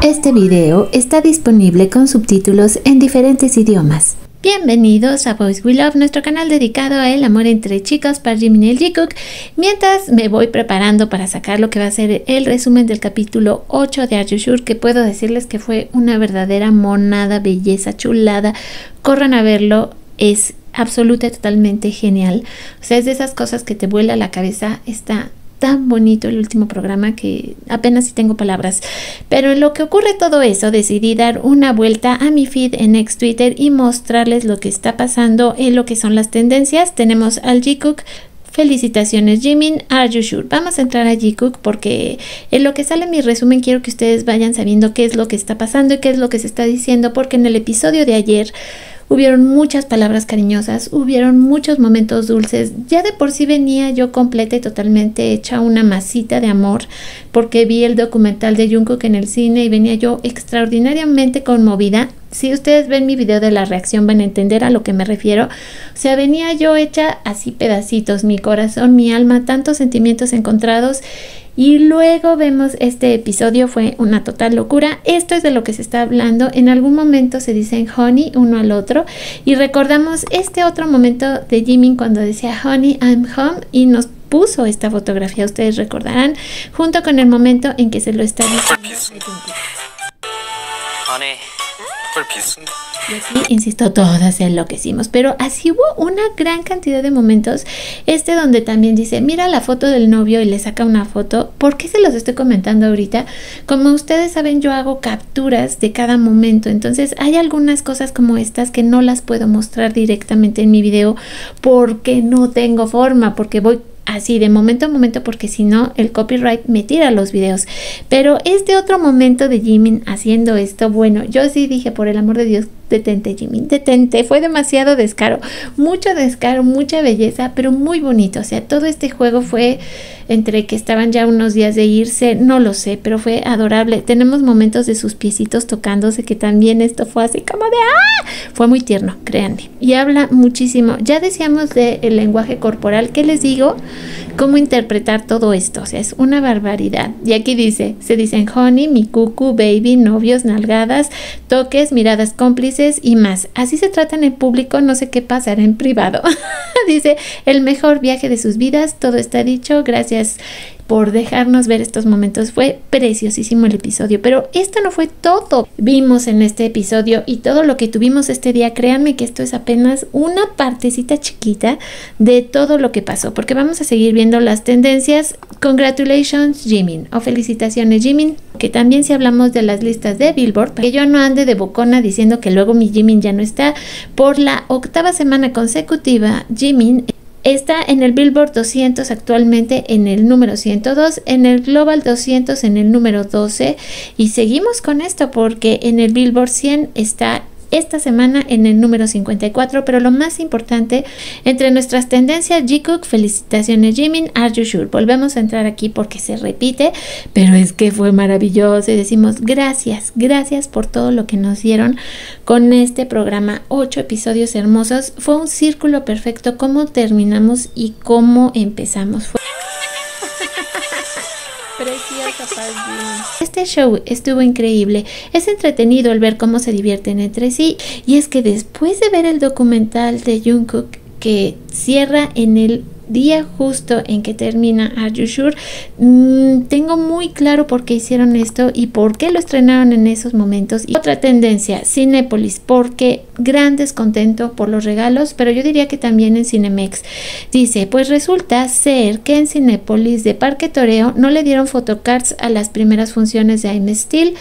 Este video está disponible con subtítulos en diferentes idiomas. Bienvenidos a Boys We Love, nuestro canal dedicado al amor entre chicos para Jimin y el Jikook. Mientras me voy preparando para sacar lo que va a ser el resumen del capítulo 8 de Are You Sure, que puedo decirles que fue una verdadera monada, belleza, chulada. Corran a verlo, es absoluta, totalmente genial. O sea, es de esas cosas que te vuela la cabeza. Está tan bonito el último programa que apenas si tengo palabras. Pero en lo que ocurre todo eso, decidí dar una vuelta a mi feed en ex Twitter y mostrarles lo que está pasando en lo que son las tendencias. Tenemos al Jikook. Felicitaciones Jimin, Are You Sure. Vamos a entrar a Jikook porque en lo que sale en mi resumen quiero que ustedes vayan sabiendo qué es lo que está pasando y qué es lo que se está diciendo, porque en el episodio de ayer hubieron muchas palabras cariñosas, hubieron muchos momentos dulces. Ya de por sí venía yo completa y totalmente hecha una masita de amor porque vi el documental de Jungkook en el cine y venía yo extraordinariamente conmovida. Si ustedes ven mi video de la reacción van a entender a lo que me refiero. O sea, venía yo hecha así pedacitos, mi corazón, mi alma, tantos sentimientos encontrados. Y luego vemos este episodio, fue una total locura. Esto es de lo que se está hablando. En algún momento se dicen honey uno al otro. Y recordamos este otro momento de Jimin cuando decía honey, I'm home. Y nos puso esta fotografía, ustedes recordarán, junto con el momento en que se lo está diciendo. Y aquí, insisto, todas enloquecimos, pero así hubo una gran cantidad de momentos. Donde también dice, mira la foto del novio y le saca una foto. ¿Por qué se los estoy comentando ahorita? Como ustedes saben, yo hago capturas de cada momento, entonces hay algunas cosas como estas que no las puedo mostrar directamente en mi video porque no tengo forma, porque voy así de momento a momento, porque si no el copyright me tira los videos. Pero este otro momento de Jimin haciendo esto, bueno, yo sí dije, por el amor de Dios, detente Jimin, detente. Fue demasiado descaro, mucha belleza, pero muy bonito. O sea, todo este juego fue entre que estaban ya unos días de irse, no lo sé, pero fue adorable. Tenemos momentos de sus piecitos tocándose, que también esto fue así como de ¡ah! Fue muy tierno, créanme. Y habla muchísimo. Ya decíamos del lenguaje corporal. ¿Qué les digo? Cómo interpretar todo esto, o sea, es una barbaridad. Y aquí dice, se dicen honey, mi cucu, baby, novios, nalgadas, toques, miradas cómplices y más. Así se tratan en público, no sé qué pasará en privado. Dice, el mejor viaje de sus vidas, todo está dicho, gracias por dejarnos ver estos momentos. Fue preciosísimo el episodio, pero esto no fue todo. Vimos en este episodio y todo lo que tuvimos este día. Créanme que esto es apenas una partecita chiquita de todo lo que pasó, porque vamos a seguir viendo las tendencias. Congratulations Jimin, o felicitaciones Jimin, que también si hablamos de las listas de Billboard, para que yo no ande de bocona diciendo que luego mi Jimin ya no está. Por la 8ª semana consecutiva, Jimin está en el Billboard 200 actualmente en el número 102, en el Global 200 en el número 12, y seguimos con esto porque en el Billboard 100 está esta semana en el número 54, pero lo más importante entre nuestras tendencias, Jikook, felicitaciones Jimin, Are You Sure. Volvemos a entrar aquí porque se repite, pero es que fue maravilloso y decimos gracias por todo lo que nos dieron con este programa. 8 episodios hermosos, fue un círculo perfecto cómo terminamos y cómo empezamos. Fue preciosa paz. Este show estuvo increíble, es entretenido el ver cómo se divierten entre sí, y es que después de ver el documental de Jungkook que cierra en el día justo en que termina Are You Sure, tengo muy claro por qué hicieron esto y por qué lo estrenaron en esos momentos. Y otra tendencia, Cinépolis, porque gran descontento por los regalos, pero yo diría que también en Cinemex. Dice, pues resulta ser que en Cinépolis de Parque Toreo no le dieron photocards a las primeras funciones de I'm Still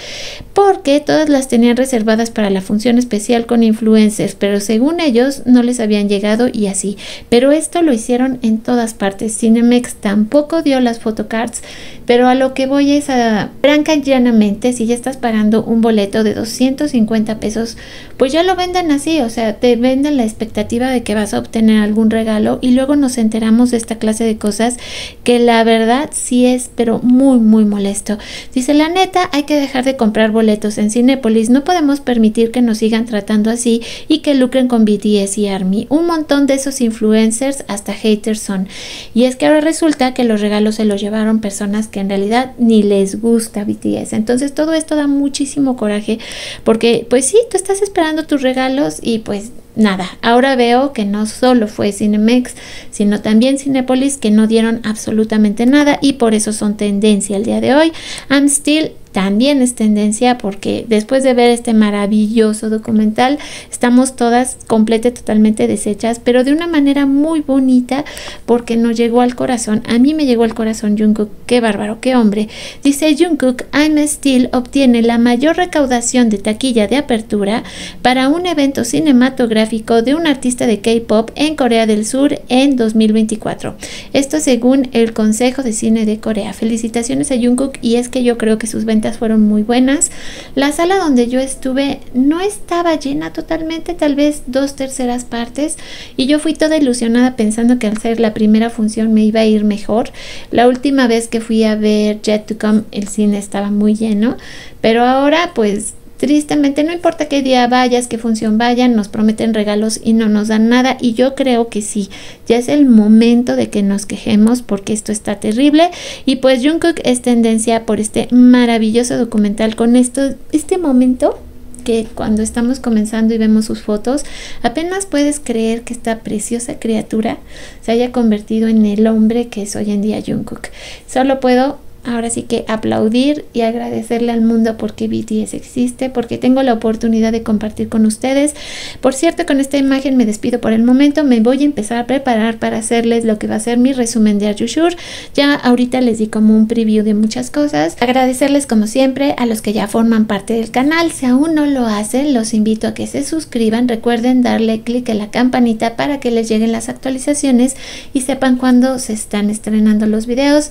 porque todas las tenían reservadas para la función especial con influencers, pero según ellos no les habían llegado y así. Pero esto lo hicieron en todas partes. Cinemex tampoco dio las photocards, pero a lo que voy es a franca y llanamente, si ya estás pagando un boleto de 250 pesos, pues ya lo vendan así, o sea, te venden la expectativa de que vas a obtener algún regalo y luego nos enteramos de esta clase de cosas que la verdad sí es, pero muy molesto. Dice, la neta, hay que dejar de comprar boletos en Cinépolis, no podemos permitir que nos sigan tratando así y que lucren con BTS y ARMY. Un montón de esos influencers hasta haters son. Y es que ahora resulta que los regalos se los llevaron personas que en realidad ni les gusta BTS. Entonces todo esto da muchísimo coraje porque pues sí, tú estás esperando tus regalos y pues nada. Ahora veo que no solo fue Cinemex, sino también Cinépolis, que no dieron absolutamente nada y por eso son tendencia el día de hoy. I'm Still también es tendencia porque después de ver este maravilloso documental estamos todas totalmente deshechas, pero de una manera muy bonita porque nos llegó al corazón. A mí me llegó al corazón Jungkook, qué bárbaro, qué hombre. Dice Jungkook, I'm Still obtiene la mayor recaudación de taquilla de apertura para un evento cinematográfico de un artista de K-pop en Corea del Sur en 2024. Esto según el Consejo de Cine de Corea. Felicitaciones a Jungkook, y es que yo creo que sus ventas fueron muy buenas. La sala donde yo estuve no estaba llena totalmente, tal vez 2/3 partes, y yo fui toda ilusionada pensando que al ser la primera función me iba a ir mejor. La última vez que fui a ver Yet to Come el cine estaba muy lleno, pero ahora pues tristemente, no importa qué día vayas, qué función vayan, nos prometen regalos y no nos dan nada, y yo creo que sí, ya es el momento de que nos quejemos porque esto está terrible. Y pues Jungkook es tendencia por este maravilloso documental con este momento que cuando estamos comenzando y vemos sus fotos, apenas puedes creer que esta preciosa criatura se haya convertido en el hombre que es hoy en día Jungkook. Solo puedo ahora sí que aplaudir y agradecerle al mundo porque BTS existe, porque tengo la oportunidad de compartir con ustedes. Por cierto, con esta imagen me despido por el momento. Me voy a empezar a preparar para hacerles lo que va a ser mi resumen de Are You Sure. Ya ahorita les di como un preview de muchas cosas. Agradecerles como siempre a los que ya forman parte del canal. Si aún no lo hacen, los invito a que se suscriban. Recuerden darle clic en la campanita para que les lleguen las actualizaciones y sepan cuándo se están estrenando los videos.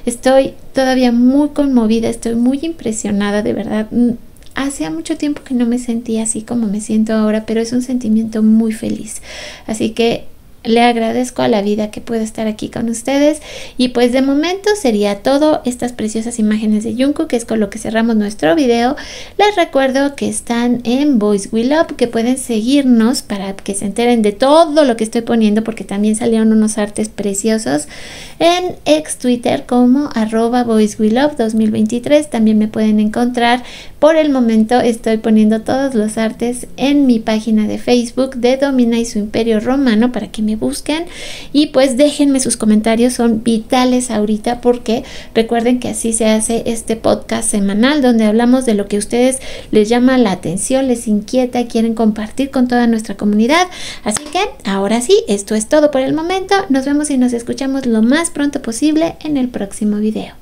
Estoy todavía muy conmovida, estoy muy impresionada, de verdad. Hacía mucho tiempo que no me sentía así como me siento ahora, pero es un sentimiento muy feliz. Así que le agradezco a la vida que puedo estar aquí con ustedes. Y pues de momento sería todo. Estas preciosas imágenes de Jungkook, que es con lo que cerramos nuestro video. Les recuerdo que están en Boys We Love, que pueden seguirnos para que se enteren de todo lo que estoy poniendo, porque también salieron unos artes preciosos en ex Twitter como @BoysWeLove 2023. También me pueden encontrar. Por el momento estoy poniendo todos los artes en mi página de Facebook de Domina y su Imperio Romano para que me busquen, y pues déjenme sus comentarios, son vitales ahorita porque recuerden que así se hace este podcast semanal donde hablamos de lo que a ustedes les llama la atención, les inquieta, quieren compartir con toda nuestra comunidad. Así que ahora sí, esto es todo por el momento. Nos vemos y nos escuchamos lo más pronto posible en el próximo video.